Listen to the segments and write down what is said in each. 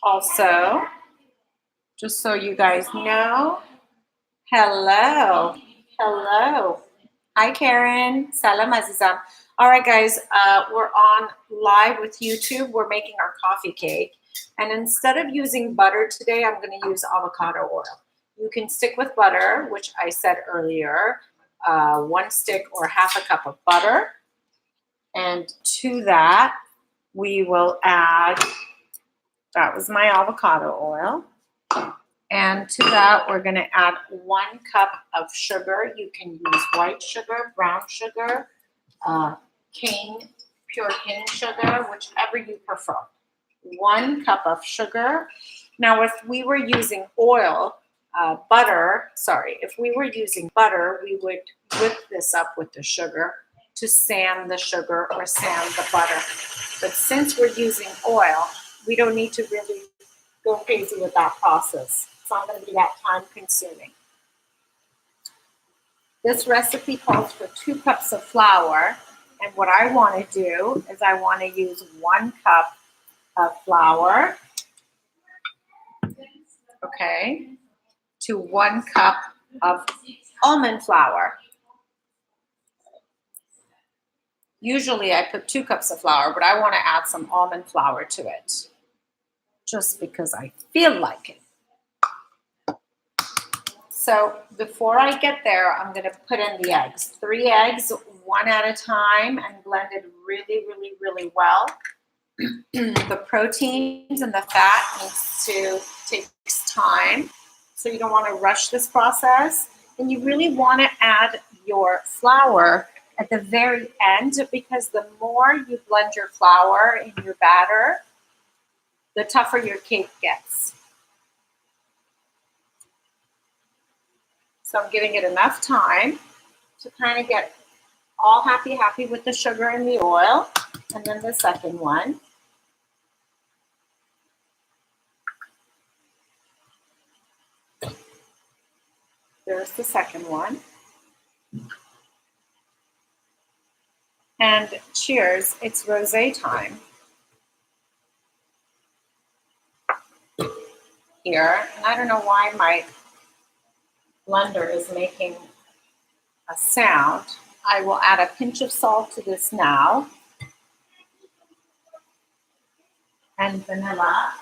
Also, just so you guys know, hello. Hello. Hi, Karen. Salam Azizam. All right, guys, we're on live with YouTube. We're making our coffee cake. And instead of using butter today, I'm going to use avocado oil. You can stick with butter, which I said earlier, 1 stick or half a cup of butter. And to that, we will add, that was my avocado oil. And to that, we're going to add 1 cup of sugar. You can use white sugar, brown sugar, pure cane sugar, whichever you prefer. 1 cup of sugar. Now, if we were using if we were using butter, we would whip this up with the sugar to sand the sugar or sand the butter. But since we're using oil, we don't need to really go crazy with that process. It's not going to be that time consuming. This recipe calls for 2 cups of flour. And what I want to do is I want to use 1 cup of flour, okay, to 1 cup of almond flour. Usually I put 2 cups of flour, but I want to add some almond flour to it, just because I feel like it. So before I get there, I'm going to put in the eggs. 3 eggs, 1 at a time, and blend it really, really, really well. The proteins and the fat takes time, so you don't want to rush this process. And you really want to add your flour at the very end, because the more you blend your flour in your batter, the tougher your cake gets. So I'm giving it enough time to kind of get all happy with the sugar and the oil. And then the second one. There's the second one. And cheers, it's rosé time. Here, and I don't know why my blender is making a sound. I will add a pinch of salt to this now. And vanilla.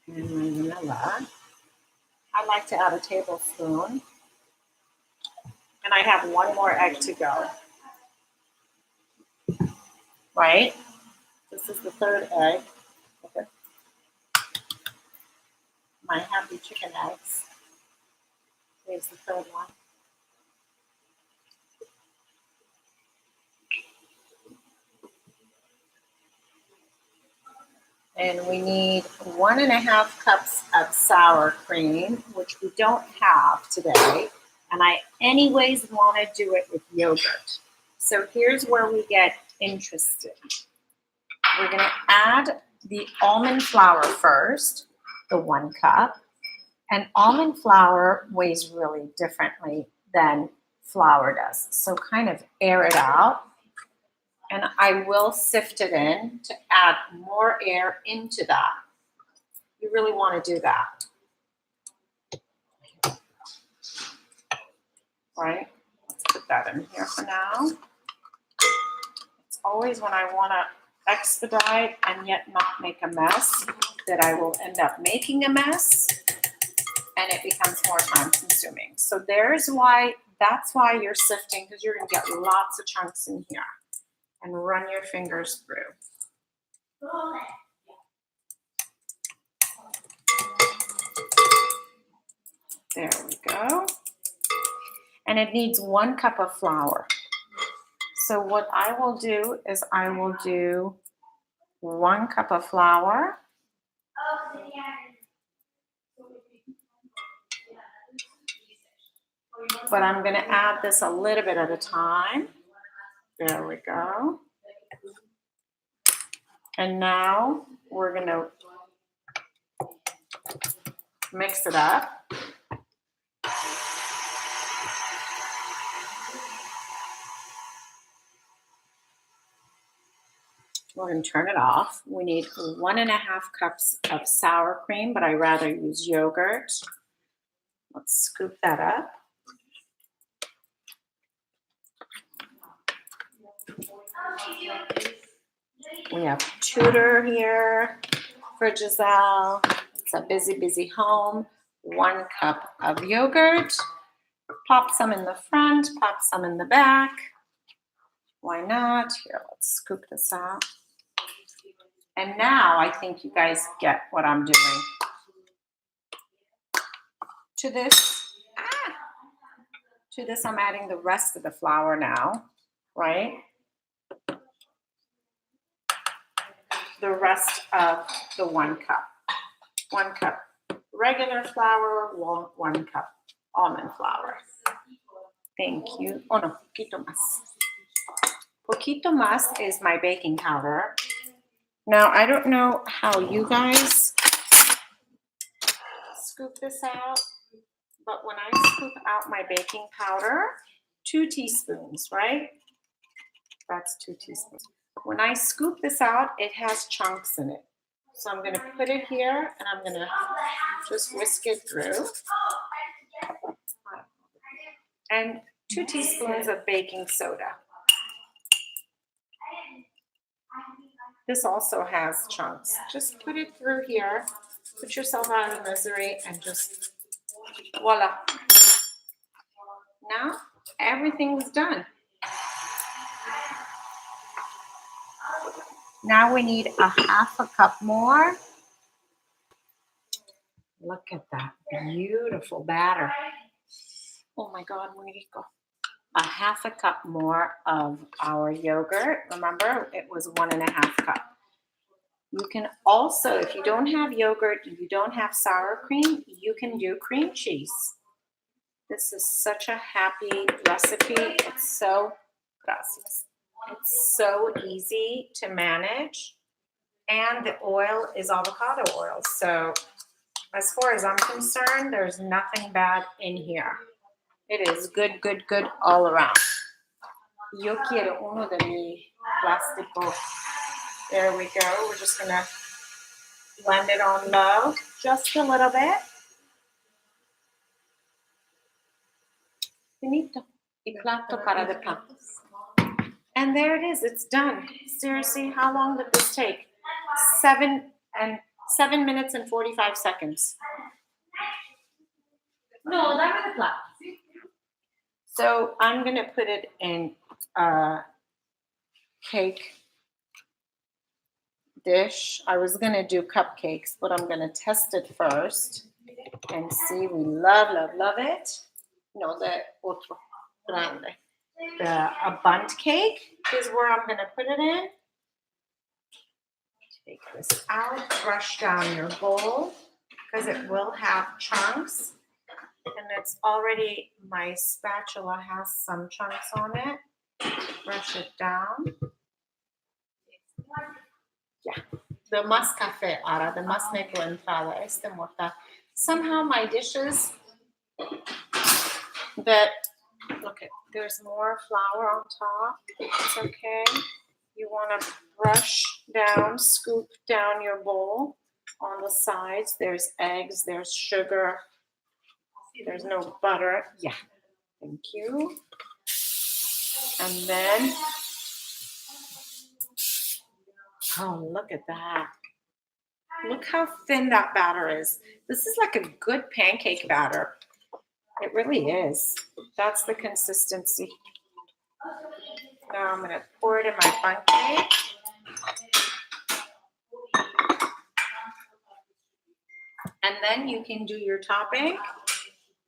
And my vanilla. I like to add a tablespoon. And I have 1 more egg to go. Right? This is the 3rd egg. Okay. My happy chicken eggs. Here's the 3rd one. And we need 1.5 cups of sour cream, which we don't have today. And I anyways want to do it with yogurt. So here's where we get interested. We're going to add the almond flour first, the 1 cup. And almond flour weighs really differently than flour does. So kind of air it out. And I will sift it in to add more air into that. You really want to do that. Right? Let's put that in here for now. It's always when I want to expedite and yet not make a mess that I will end up making a mess, and it becomes more time consuming. So that's why you're sifting, because you're going to get lots of chunks in here. And run your fingers through. There we go. And it needs 1 cup of flour. So what I will do is I will do 1 cup of flour. But I'm going to add this a little bit at a time. There we go. And now we're going to mix it up. We're going to turn it off. We need 1.5 cups of sour cream, but I rather use yogurt. Let's scoop that up. We have tutor here for Giselle. It's a busy, busy home. 1 cup of yogurt. Pop some in the front, pop some in the back. Why not? Here, let's scoop this out. And now I think you guys get what I'm doing. To this, I'm adding the rest of the flour now, right? The rest of the 1 cup. 1 cup regular flour, 1 cup almond flour. Thank you. Oh no, poquito más. Poquito más is my baking powder. Now, I don't know how you guys scoop this out, but when I scoop out my baking powder, 2 teaspoons, right? That's 2 teaspoons. When I scoop this out, it has chunks in it. So I'm going to put it here, and I'm going to just whisk it through. And 2 teaspoons of baking soda. This also has chunks. Just put it through here. Put yourself out of misery and just voila. Now everything's done. Now we need 1/2 cup more. Look at that beautiful batter. Oh my God, muy rico. 1/2 cup more of our yogurt. Remember, it was 1.5 cup. You can also, if you don't have yogurt, you don't have sour cream, you can do cream cheese. This is such a happy recipe. It's so, gracias. It's so easy to manage. And the oil is avocado oil. So as far as I'm concerned, there's nothing bad in here. It is good, good, good all around. Yo quiero uno de mi plástico. There we go. We're just going to blend it on low just a little bit. Finito. Y plato para de pan. And there it is. It's done. Seriously, how long did this take? 7 minutes and 45 seconds. No, dame the plato. So I'm going to put it in a cake dish. I was going to do cupcakes, but I'm going to test it first and see. We love, love, love it. No, the otro grande. A bundt cake is where I'm going to put it in. Take this out, brush down your bowl because it will have chunks. And it's already, my spatula has some chunks on it. Brush it down. Yeah. The más café, Ara, the más negro entrada, morta. Somehow my dishes that, look at, there's more flour on top. It's okay. You want to brush down, scoop down your bowl on the sides. There's eggs, there's sugar. There's no butter. Yeah, thank you. And then, oh, look at that. Look how thin that batter is. This is like a good pancake batter. It really is. That's the consistency. Now I'm going to pour it in my bundt cake. And then you can do your topping.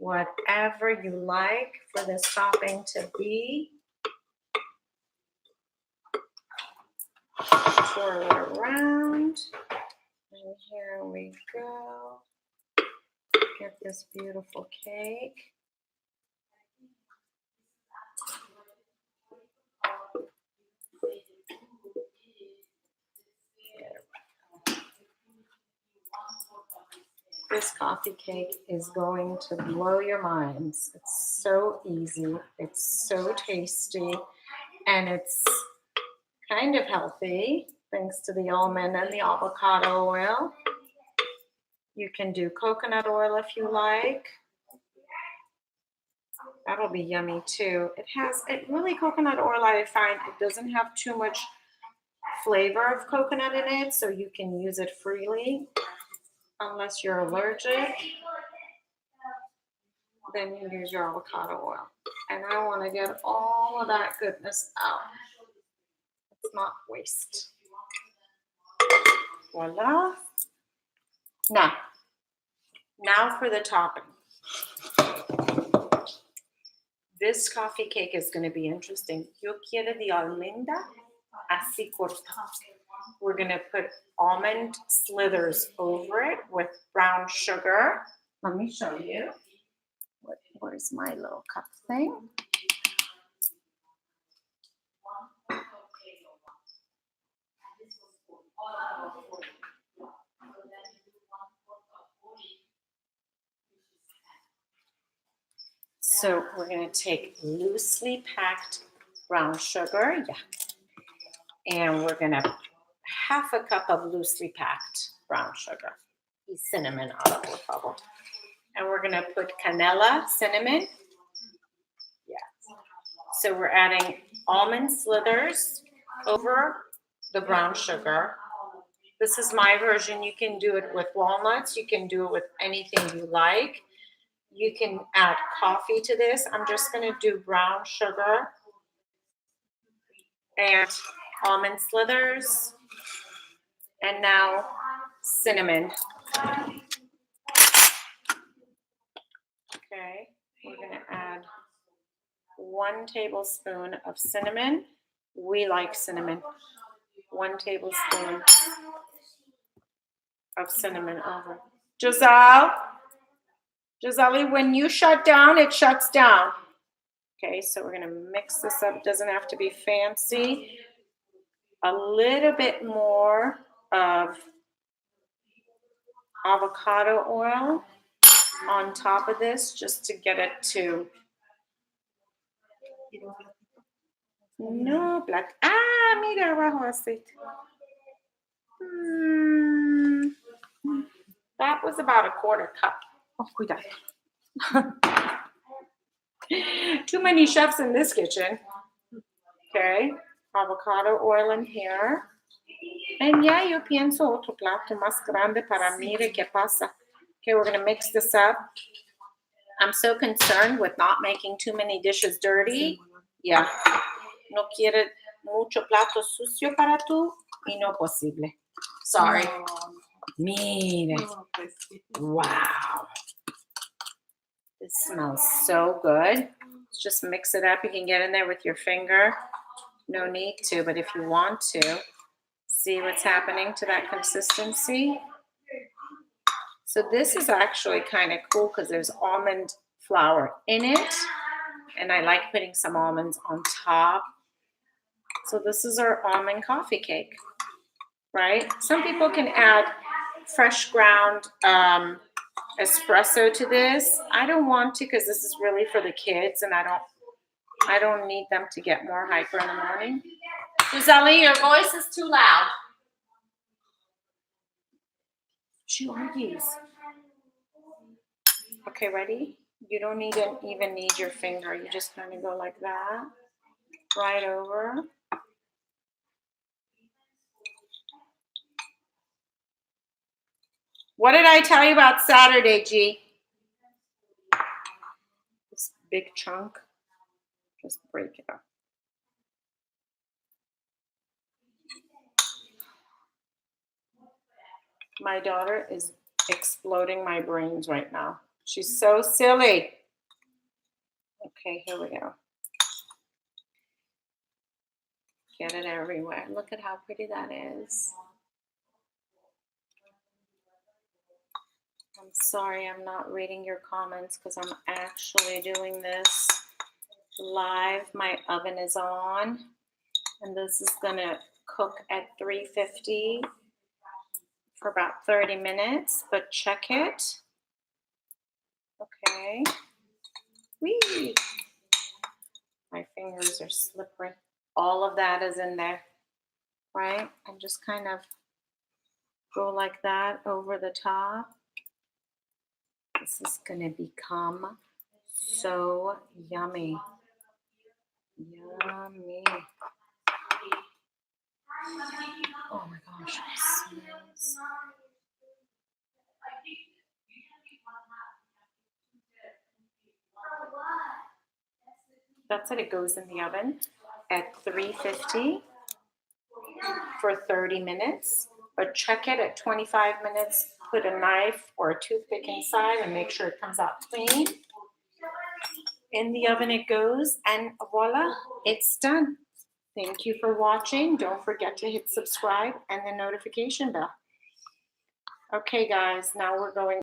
Whatever you like for this topping to be. Twirl it around. And here we go. Get this beautiful cake. This coffee cake is going to blow your minds. It's so easy. It's so tasty. And it's kind of healthy. thanks to the almond and the avocado oil. You can do coconut oil if you like. That'll be yummy too. Coconut oil, I find it doesn't have too much flavor of coconut in it, so you can use it freely unless you're allergic. Then you use your avocado oil. And I want to get all of that goodness out. Let's not waste. Voila. Now for the topping. This coffee cake is going to be interesting. Yo quiero de almenda así corta. We're going to put almond slithers over it with brown sugar. Let me show you. Where's my little cup thing? So we're going to take loosely packed brown sugar, and we're going to half a cup of loosely packed brown sugar. Cinnamon out of the bubble. And we're going to put canela, cinnamon. So we're adding almond slithers over the brown sugar. This is my version. You can do it with walnuts. You can do it with anything you like. You can add coffee to this. I'm just going to do brown sugar and almond slithers. And now cinnamon. Okay, we're going to add 1 tablespoon of cinnamon. We like cinnamon. 1 tablespoon of cinnamon over. Giselle, when you shut down, it shuts down. Okay, so we're going to mix this up. It doesn't have to be fancy. A little bit more of avocado oil on top of this just to get it to no black. Mira abajo aceite. That was about a 1/4 cup. Oh, cuidado. Too many chefs in this kitchen. Okay, avocado oil in here. And ya yo pienso otro plato más grande para mire qué pasa. Okay, we're going to mix this up. I'm so concerned with not making too many dishes dirty. Yeah. No quiere mucho plato sucio para tú y no posible. Sorry. Mire. Wow. This smells so good. Just mix it up. You can get in there with your finger. No need to, but if you want to, see what's happening to that consistency. So this is actually kind of cool because there's almond flour in it. And I like putting some almonds on top. So this is our almond coffee cake, right? Some people can add fresh ground espresso to this. I don't want to because this is really for the kids and I don't need them to get more hyper in the morning. Giselle, your voice is too loud. Jeez. Okay, ready? You don't even need your finger. You just kind of go like that, right over. What did I tell you about Saturday, G? This big chunk. Just break it up. My daughter is exploding my brains right now. She's so silly. Okay, here we go. Get it everywhere. Look at how pretty that is. I'm sorry I'm not reading your comments because I'm actually doing this live. My oven is on and this is gonna cook at 350 for about 30 minutes, but check it. Okay. Whee! My fingers are slippery. All of that is in there, right? And just kind of go like that over the top. This is going to become so yummy. Yummy. Oh my gosh, it smells. That's it. It goes in the oven at 350 for 30 minutes. But check it at 25 minutes. Put a knife or a toothpick inside and make sure it comes out clean. In the oven it goes, and voila, it's done. Thank you for watching. Don't forget to hit subscribe and the notification bell. Okay, guys, now we're going